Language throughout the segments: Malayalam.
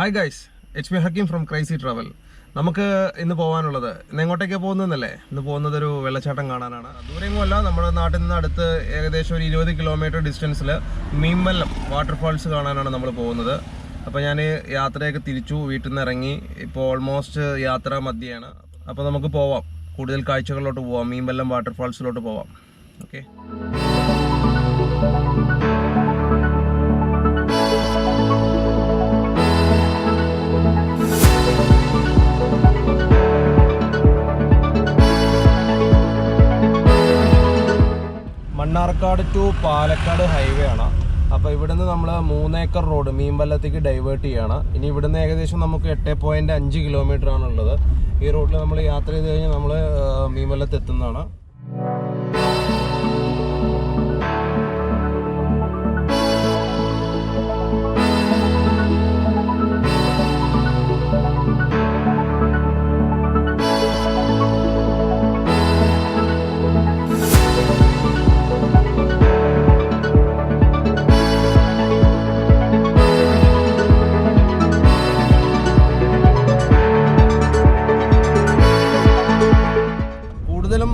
Hi guys, it's me Hakim from Crazy Travel. നമുക്ക് ഇന്ന് പോകാനുള്ളത് എങ്ങോട്ടേക്കാണ് പോകുന്നതെന്നല്ലേ? ഇന്ന് പോകുന്നത് ഒരു വെള്ളച്ചാട്ടം കാണാനാണ്. ദൂരെയൊന്നുമല്ല, നമ്മുടെ നാട്ടിൽ നിന്ന് അടുത്ത് ഏകദേശം ഒരു 20 കിലോമീറ്റർ ഡിസ്റ്റൻസിൽ മീൻവല്ലം വാട്ടർഫാൾസ് കാണാനാണ് നമ്മൾ പോകുന്നത്. അപ്പോൾ ഞാൻ യാത്രയൊക്കെ തിരിച്ചു വീട്ടിൽ നിന്ന് ഇറങ്ങി. ഇപ്പോൾ ഓൾമോസ്റ്റ് യാത്ര മധ്യയാണ്. അപ്പോൾ നമുക്ക് പോവാം, കൂടുതൽ കാഴ്ചകളിലോട്ട് പോവാം, മീൻവല്ലം വാട്ടർഫാൾസിലോട്ട് പോവാം. Okay. Mannarkkad to Palakkad highway ആണ്. അപ്പോൾ ഇവിടുന്ന് നമ്മൾ 3 ഏക്കർ റോഡ് മീൻവല്ലത്തേക്ക് ഡൈവേർട്ട് ചെയ്യാണ്. ഇനി ഇവിടുന്ന് ഏകദേശം നമുക്ക് 8.5 കിലോമീറ്റർ ആണുള്ളത്. ഈ റോഡിൽ നമ്മൾ യാത്ര ചെയ്ത് കഴിഞ്ഞാൽ നമ്മൾ മീൻവല്ലത്ത് എത്തുന്നതാണ്.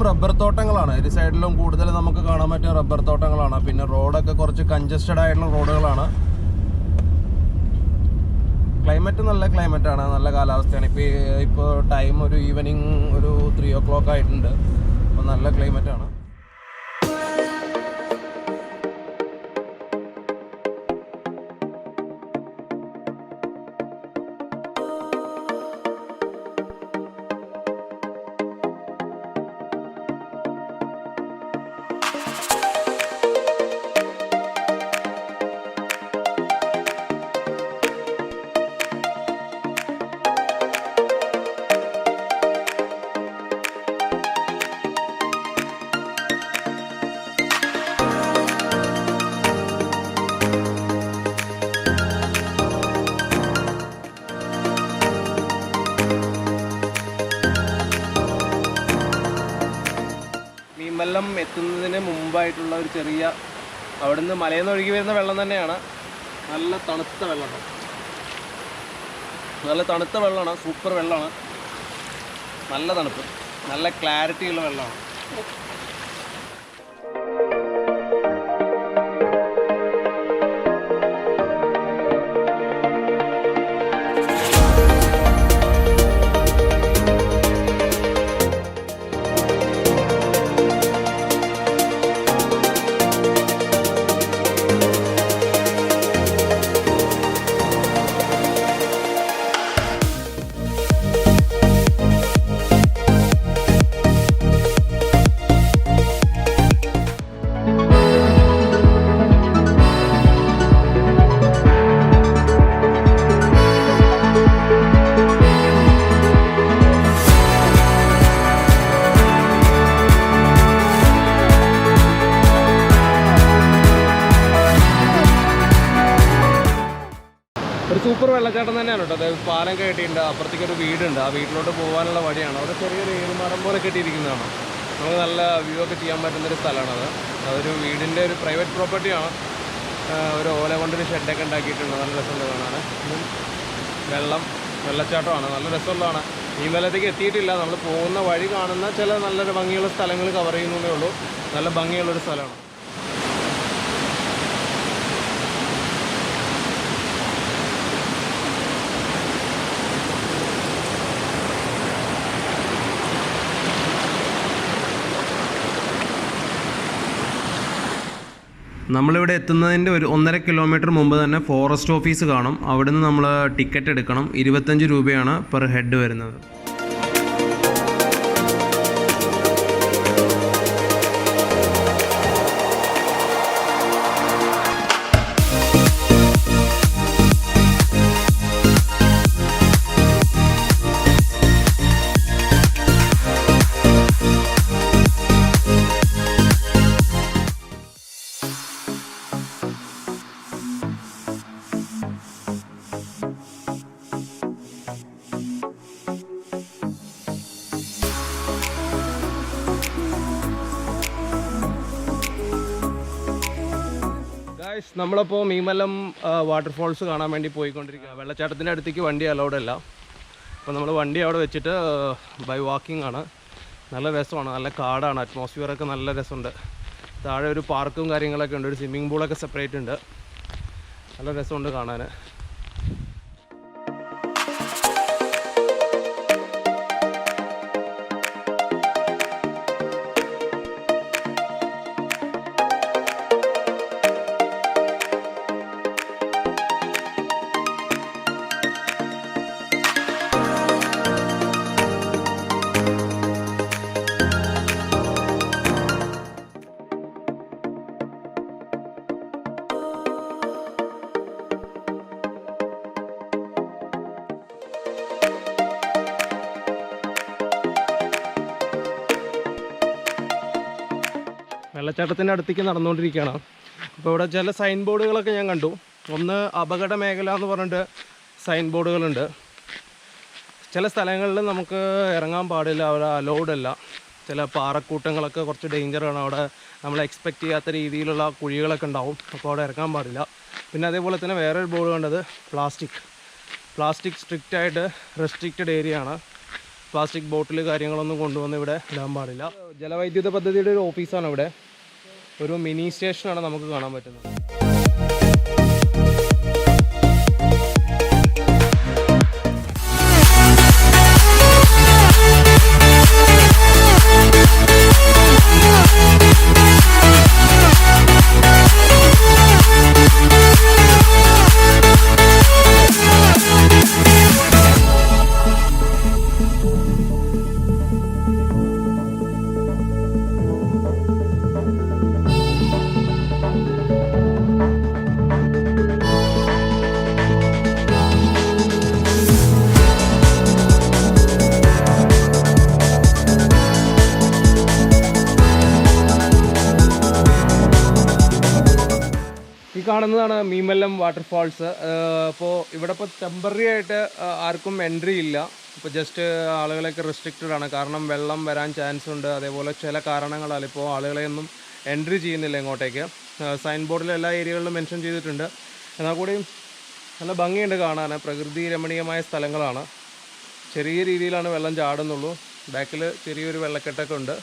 റബ്ബർ തോട്ടങ്ങളാണ് ഇരു സൈഡിലും കൂടുതൽ നമുക്ക് കാണാൻ പറ്റിയ റബ്ബർ തോട്ടങ്ങളാണ്. പിന്നെ റോഡൊക്കെ കുറച്ച് കൺജസ്റ്റഡ് ആയിട്ടുള്ള റോഡുകളാണ്. ക്ലൈമറ്റ് നല്ല ക്ലൈമറ്റാണ്, നല്ല കാലാവസ്ഥയാണ്. ഇപ്പോൾ ടൈം ഒരു ഈവനിങ് ഒരു 3 o'clock ആയിട്ടുണ്ട്. അപ്പോൾ നല്ല ക്ലൈമറ്റാണ്. മീൻവല്ലം എത്തുന്നതിന് മുമ്പായിട്ടുള്ള ഒരു ചെറിയ, അവിടുന്ന് മലയിൽ നിന്ന് ഒഴുകി വരുന്ന വെള്ളം തന്നെയാണ്. നല്ല തണുത്ത വെള്ളമാണ്, നല്ല തണുത്ത വെള്ളമാണ്, സൂപ്പർ വെള്ളമാണ്, നല്ല തണുപ്പ്, നല്ല ക്ലാരിറ്റിയുള്ള വെള്ളമാണ്. ഒരു സൂപ്പർ വെള്ളച്ചാട്ടം തന്നെയാണ് കേട്ടോ. അതായത് പാലം കെട്ടിയിട്ടുണ്ട്, അപ്പുറത്തേക്ക് ഒരു വീടുണ്ട്, ആ വീട്ടിലോട്ട് പോകാനുള്ള വഴിയാണ്. അവിടെ ചെറിയൊരു ഏറുമരം പോലെ കെട്ടിയിരിക്കുന്നതാണ്. നമുക്ക് നല്ല വ്യൂ ഒക്കെ ചെയ്യാൻ പറ്റുന്നൊരു സ്ഥലമാണത്. അതൊരു വീടിൻ്റെ ഒരു പ്രൈവറ്റ് പ്രോപ്പർട്ടിയാണ്. ഒരു ഓല കൊണ്ടൊരു ഷെഡൊക്കെ ഉണ്ടാക്കിയിട്ടുണ്ട്, നല്ല രസമുള്ള കാണാൻ. വെള്ളച്ചാട്ടമാണ്, നല്ല രസമുള്ളതാണ്. മീൻവല്ലത്തേക്ക് എത്തിയിട്ടില്ല, നമ്മൾ പോകുന്ന വഴി കാണുന്ന ചില നല്ലൊരു ഭംഗിയുള്ള സ്ഥലങ്ങൾ കവർ ചെയ്യുന്നതേ ഉള്ളൂ. നല്ല ഭംഗിയുള്ളൊരു സ്ഥലമാണ്. നമ്മളിവിടെ എത്തുന്നതിൻ്റെ ഒരു 1.5 കിലോമീറ്റർ മുമ്പ് തന്നെ ഫോറസ്റ്റ് ഓഫീസ് കാണും. അവിടുന്ന് നമ്മൾ ടിക്കറ്റ് എടുക്കണം. 25 രൂപയാണ് പെർ ഹെഡ് വരുന്നത്. നമ്മളിപ്പോൾ മീൻവല്ലം വാട്ടർഫോൾസ് കാണാൻ വേണ്ടി പോയിക്കൊണ്ടിരിക്കുക. വെള്ളച്ചാട്ടത്തിൻ്റെ അടുത്തേക്ക് വണ്ടി അലൗഡ് അല്ല. അപ്പോൾ നമ്മൾ വണ്ടി അവിടെ വെച്ചിട്ട് ബൈ വാക്കിംഗ് ആണ്. നല്ല രസമാണ്, നല്ല കാടാണ്, അറ്റ്മോസ്ഫിയറൊക്കെ നല്ല രസമുണ്ട്. താഴെ ഒരു പാർക്കും കാര്യങ്ങളൊക്കെ ഉണ്ട്, ഒരു സ്വിമ്മിംഗ് പൂളൊക്കെ സെപ്പറേറ്റ് ഉണ്ട്. നല്ല രസമുണ്ട് കാണാൻ. വെള്ളച്ചാട്ടത്തിൻ്റെ അടുത്തേക്ക് നടന്നുകൊണ്ടിരിക്കുകയാണ്. അപ്പോൾ ഇവിടെ ചില സൈൻ ബോർഡുകളൊക്കെ ഞാൻ കണ്ടു. ഒന്ന് അപകട മേഖല എന്ന് പറഞ്ഞിട്ട് സൈൻ ബോർഡുകളുണ്ട്. ചില സ്ഥലങ്ങളിൽ നമുക്ക് ഇറങ്ങാൻ പാടില്ല, അവിടെ അലൗഡ് അല്ല. ചില പാറക്കൂട്ടങ്ങളൊക്കെ കുറച്ച് ഡേഞ്ചറാണ്. അവിടെ നമ്മൾ എക്സ്പെക്റ്റ് ചെയ്യാത്ത രീതിയിലുള്ള കുഴികളൊക്കെ ഉണ്ടാവും, അപ്പോൾ അവിടെ ഇറങ്ങാൻ പാടില്ല. പിന്നെ അതേപോലെ തന്നെ വേറൊരു ബോർഡ് കണ്ടത് പ്ലാസ്റ്റിക് സ്ട്രിക്റ്റായിട്ട് റെസ്ട്രിക്റ്റഡ് ഏരിയ ആണ്. പ്ലാസ്റ്റിക് ബോട്ടിൽ കാര്യങ്ങളൊന്നും കൊണ്ടുവന്ന് ഇവിടെ ഇടാൻ പാടില്ല. ജലവൈദ്യുത പദ്ധതിയുടെ ഒരു ഓഫീസാണ് ഇവിടെ. ഒരു മിനി സ്റ്റേഷനാണ് നമുക്ക് കാണാൻ പറ്റുന്നത്. കാണുന്നതാണ് മീൻവല്ലം വാട്ടർഫാൾസ്. അപ്പോൾ ഇവിടെ ഇപ്പോൾ ടെമ്പററി ആയിട്ട് ആർക്കും എൻട്രി ഇല്ല. ഇപ്പോൾ ജസ്റ്റ് ആളുകളൊക്കെ റെസ്ട്രിക്റ്റഡ് ആണ്, കാരണം വെള്ളം വരാൻ ചാൻസ് ഉണ്ട്. അതേപോലെ ചില കാരണങ്ങളാൽ ഇപ്പോൾ ആളുകളെയൊന്നും എൻട്രി ചെയ്യുന്നില്ല ഇങ്ങോട്ടേക്ക്. സൈൻ ബോർഡിൽ എല്ലാ ഏരിയകളിലും മെൻഷൻ ചെയ്തിട്ടുണ്ട്. എന്നാൽ കൂടി നല്ല ഭംഗിയുണ്ട് കാണാൻ. പ്രകൃതി രമണീയമായ സ്ഥലങ്ങളാണ്. ചെറിയ രീതിയിലാണ് വെള്ളം ചാടുന്നുള്ളൂ. ബാക്കിൽ ചെറിയൊരു വെള്ളക്കെട്ടൊക്കെ ഉണ്ട്.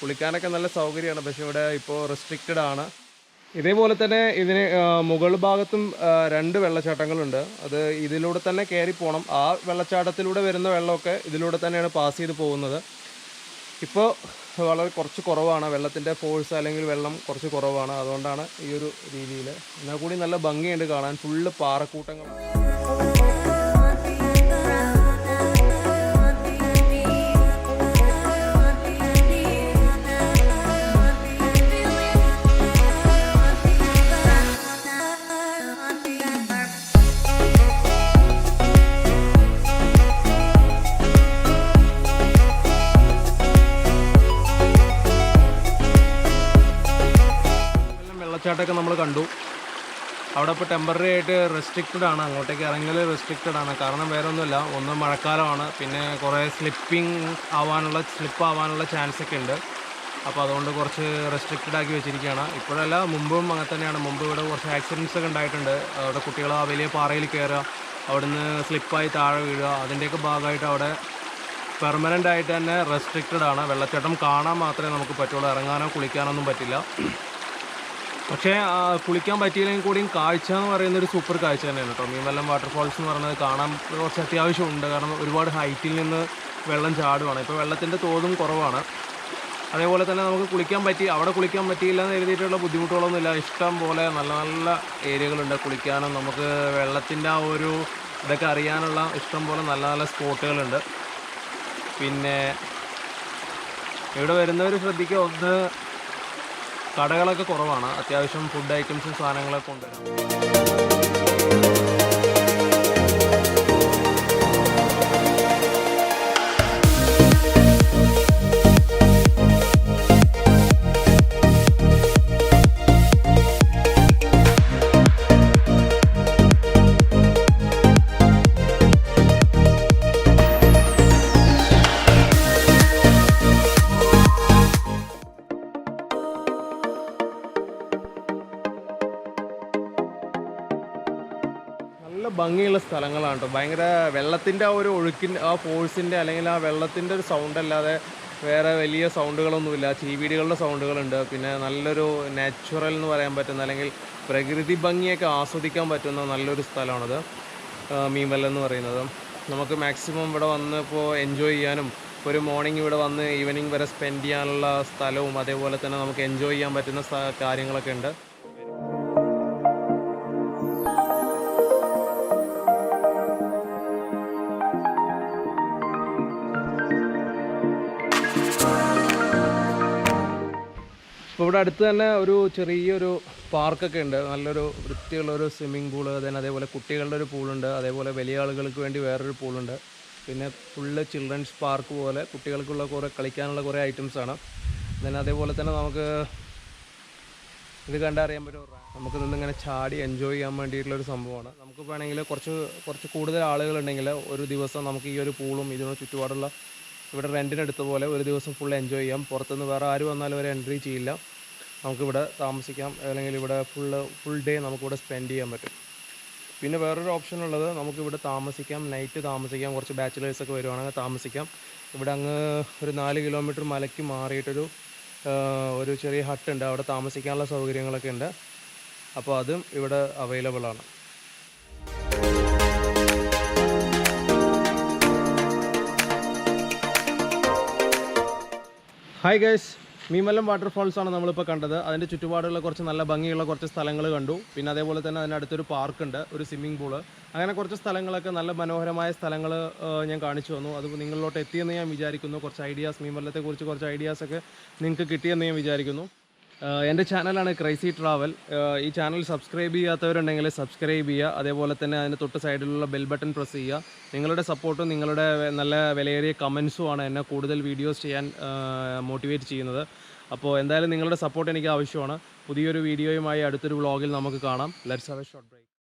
കുളിക്കാനൊക്കെ നല്ല സൗകര്യമാണ്, പക്ഷേ ഇവിടെ ഇപ്പോൾ റെസ്ട്രിക്റ്റഡ് ആണ്. ഇതേപോലെ തന്നെ ഇതിന് മുകൾ ഭാഗത്തും 2 വെള്ളച്ചാട്ടങ്ങളുണ്ട്. അത് ഇതിലൂടെ തന്നെ കയറി പോകണം. ആ വെള്ളച്ചാട്ടത്തിലൂടെ വരുന്ന വെള്ളമൊക്കെ ഇതിലൂടെ തന്നെയാണ് പാസ് ചെയ്ത് പോകുന്നത്. ഇപ്പോൾ വളരെ കുറച്ച് കുറവാണ്, വെള്ളത്തിൻ്റെ ഫോഴ്സ് അല്ലെങ്കിൽ വെള്ളം കുറച്ച് കുറവാണ്. അതുകൊണ്ടാണ് ഈ ഒരു രീതിയിൽ. എന്നാൽ കൂടി നല്ല ഭംഗിയുണ്ട് കാണാൻ. ഫുള്ള് പാറക്കൂട്ടങ്ങളാണ്. വെള്ളച്ചാട്ടമൊക്കെ നമ്മൾ കണ്ടു. അവിടെ ഇപ്പോൾ ടെമ്പററി ആയിട്ട് റെസ്ട്രിക്റ്റഡ് ആണ്, അങ്ങോട്ടേക്ക് ഇറങ്ങൽ റെസ്ട്രിക്റ്റഡ് ആണ്. കാരണം വേറെ ഒന്നുമില്ല, ഒന്ന് മഴക്കാലമാണ്, പിന്നെ കുറേ സ്ലിപ്പ് ആവാനുള്ള ചാൻസ് ഒക്കെ ഉണ്ട്. അപ്പോൾ അതുകൊണ്ട് കുറച്ച് റെസ്ട്രിക്റ്റഡ് ആക്കി വെച്ചിരിക്കുകയാണ്. ഇപ്പോഴല്ല, മുമ്പും അങ്ങനെ തന്നെയാണ്. മുമ്പ് ഇവിടെ കുറച്ച് ആക്സിഡൻറ്റ്സ് ഒക്കെ ഉണ്ടായിട്ടുണ്ട്. അവിടെ കുട്ടികൾ ആ വലിയ പാറയിൽ കയറുക, അവിടുന്ന് സ്ലിപ്പായി താഴെ വീഴുക, അതിൻ്റെയൊക്കെ ഭാഗമായിട്ട് അവിടെ പെർമനൻ്റ് ആയിട്ട് തന്നെ റെസ്ട്രിക്റ്റഡ് ആണ്. വെള്ളച്ചാട്ടം കാണാൻ മാത്രമേ നമുക്ക് പറ്റുള്ളൂ, ഇറങ്ങാനോ കുളിക്കാനോ ഒന്നും പറ്റില്ല. പക്ഷേ കുളിക്കാൻ പറ്റിയില്ലെങ്കിൽ കൂടിയും കാഴ്ച എന്ന് പറയുന്നൊരു സൂപ്പർ കാഴ്ച തന്നെയാണ് കേട്ടോ. മീൻവല്ലം വാട്ടർഫോൾസ് എന്ന് പറയുന്നത് കാണാൻ കുറച്ച് അത്യാവശ്യമുണ്ട്. കാരണം ഒരുപാട് ഹൈറ്റിൽ നിന്ന് വെള്ളം ചാടുവാണ്. ഇപ്പോൾ വെള്ളത്തിൻ്റെ തോതും കുറവാണ്. അതേപോലെ തന്നെ നമുക്ക് അവിടെ കുളിക്കാൻ പറ്റിയില്ല എന്ന് എഴുതിയിട്ടുള്ള ബുദ്ധിമുട്ടുകളൊന്നുമില്ല. ഇഷ്ടം പോലെ നല്ല നല്ല ഏരിയകളുണ്ട് കുളിക്കാനും. നമുക്ക് വെള്ളത്തിൻ്റെ ആ ഒരു ഇതൊക്കെ അറിയാനുള്ള ഇഷ്ടം പോലെ നല്ല നല്ല സ്പോട്ടുകളുണ്ട്. പിന്നെ ഇവിടെ വരുന്നവർ ശ്രദ്ധിക്കുക, ഒന്ന് കടകളൊക്കെ കുറവാണ്. അത്യാവശ്യം ഫുഡ് ഐറ്റംസും സാധനങ്ങളൊക്കെ ഉണ്ട്. നല്ല ഭംഗിയുള്ള സ്ഥലങ്ങളാണ് കേട്ടോ. ഭയങ്കര വെള്ളത്തിൻ്റെ ആ ഒരു ഒഴുക്കിൻ്റെ ആ ഫോഴ്സിൻ്റെ അല്ലെങ്കിൽ ആ വെള്ളത്തിൻ്റെ ഒരു സൗണ്ട് അല്ലാതെ വേറെ വലിയ സൗണ്ടുകളൊന്നുമില്ല. ചീവീടുകളുടെ സൗണ്ടുകളുണ്ട്. പിന്നെ നല്ലൊരു നാച്ചുറൽ എന്ന് പറയാൻ പറ്റുന്ന അല്ലെങ്കിൽ പ്രകൃതി ഭംഗിയൊക്കെ ആസ്വദിക്കാൻ പറ്റുന്ന നല്ലൊരു സ്ഥലമാണത് മീൻവല്ലം എന്ന് പറയുന്നത്. നമുക്ക് മാക്സിമം ഇവിടെ വന്ന് ഇപ്പോൾ എൻജോയ് ചെയ്യാനും ഒരു മോർണിംഗ് ഇവിടെ വന്ന് ഈവനിങ് വരെ സ്പെൻഡ് ചെയ്യാനുള്ള സ്ഥലവും അതേപോലെ തന്നെ നമുക്ക് എൻജോയ് ചെയ്യാൻ പറ്റുന്ന കാര്യങ്ങളൊക്കെ ഉണ്ട്. ഇപ്പോൾ ഇവിടെ അടുത്ത് തന്നെ ഒരു ചെറിയൊരു പാർക്കൊക്കെ ഉണ്ട്. നല്ലൊരു വൃത്തിയുള്ളൊരു സ്വിമ്മിംഗ് പൂള്, അതേപോലെ കുട്ടികളുടെ ഒരു പൂളുണ്ട്, അതേപോലെ വലിയ ആളുകൾക്ക് വേണ്ടി വേറൊരു പൂളുണ്ട്. പിന്നെ ഫുള്ള് ചിൽഡ്രൻസ് പാർക്ക് പോലെ കുട്ടികൾക്കുള്ള കുറേ കളിക്കാനുള്ള കുറേ ഐറ്റംസാണ്. അതേപോലെ തന്നെ നമുക്ക് ഇത് കണ്ടറിയാൻ പറ്റും, നമുക്ക് നിന്നിങ്ങനെ ചാടി എൻജോയ് ചെയ്യാൻ വേണ്ടിയിട്ടുള്ളൊരു സംഭവമാണ്. നമുക്ക് വേണമെങ്കിൽ കുറച്ച് കൂടുതൽ ആളുകളുണ്ടെങ്കിൽ ഒരു ദിവസം നമുക്ക് ഈ ഒരു പൂളും ഇതിനോട് ചുറ്റുപാടുള്ള ഇവിടെ റെൻറ്റിനെടുത്ത പോലെ ഒരു ദിവസം ഫുൾ എൻജോയ് ചെയ്യാം. പുറത്തുനിന്ന് വേറെ ആര് വന്നാലും ഒരു എൻട്രി ചെയ്യില്ല. നമുക്കിവിടെ താമസിക്കാം, അല്ലെങ്കിൽ ഇവിടെ ഫുൾ ഡേ നമുക്കിവിടെ സ്പെൻഡ് ചെയ്യാൻ പറ്റും. പിന്നെ വേറൊരു ഓപ്ഷൻ ഉള്ളത്, നമുക്കിവിടെ താമസിക്കാം, നൈറ്റ് താമസിക്കാം. കുറച്ച് ബാച്ചിലേഴ്സൊക്കെ വരുവാണെങ്കിൽ താമസിക്കാം. ഇവിടെ അങ്ങ് ഒരു 4 കിലോമീറ്റർ മലയ്ക്ക് മാറിയിട്ടൊരു ഒരു ചെറിയ ഹട്ടുണ്ട്. അവിടെ താമസിക്കാനുള്ള സൗകര്യങ്ങളൊക്കെ ഉണ്ട്. അപ്പോൾ അതും ഇവിടെ അവൈലബിൾ ആണ്. ഹായ് ഗൈസ്, മീൻവല്ലം വാട്ടർഫാൾസ് ആണ് നമ്മളിപ്പോൾ കണ്ടത്. അതിൻ്റെ ചുറ്റുപാടുള്ള കുറച്ച് നല്ല ഭംഗിയുള്ള കുറച്ച് സ്ഥലങ്ങൾ കണ്ടു. പിന്നെ അതേപോലെ തന്നെ അതിനടുത്തൊരു പാർക്കുണ്ട്, ഒരു സ്വിമ്മിംഗ് പൂള്, അങ്ങനെ കുറച്ച് സ്ഥലങ്ങളൊക്കെ നല്ല മനോഹരമായ സ്ഥലങ്ങൾ ഞാൻ കാണിച്ചു തന്നു. അത് നിങ്ങളിലോട്ട് എത്തിയെന്ന് ഞാൻ വിചാരിക്കുന്നു. കുറച്ച് ഐഡിയാസ്, മീൻവല്ലത്തെക്കുറിച്ച് കുറച്ച് ഐഡിയാസൊക്കെ നിങ്ങൾക്ക് കിട്ടിയെന്ന് ഞാൻ വിചാരിക്കുന്നു. എൻ്റെ ചാനലാണ് ക്രൈസി ട്രാവൽ. ഈ ചാനൽ സബ്സ്ക്രൈബ് ചെയ്യാത്തവരുണ്ടെങ്കിൽ സബ്സ്ക്രൈബ് ചെയ്യുക. അതേപോലെ തന്നെ അതിന് തൊട്ട് സൈഡിലുള്ള ബെൽ ബട്ടൺ പ്രസ് ചെയ്യുക. നിങ്ങളുടെ സപ്പോർട്ടും നിങ്ങളുടെ നല്ല വിലയേറിയ കമൻസുമാണ് എന്നെ കൂടുതൽ വീഡിയോസ് ചെയ്യാൻ മോട്ടിവേറ്റ് ചെയ്യുന്നത്. അപ്പോൾ എന്തായാലും നിങ്ങളുടെ സപ്പോർട്ട് എനിക്ക് ആവശ്യമാണ്. പുതിയൊരു വീഡിയോയുമായി അടുത്തൊരു വ്ളോഗിൽ നമുക്ക് കാണാം. Let's have a short break.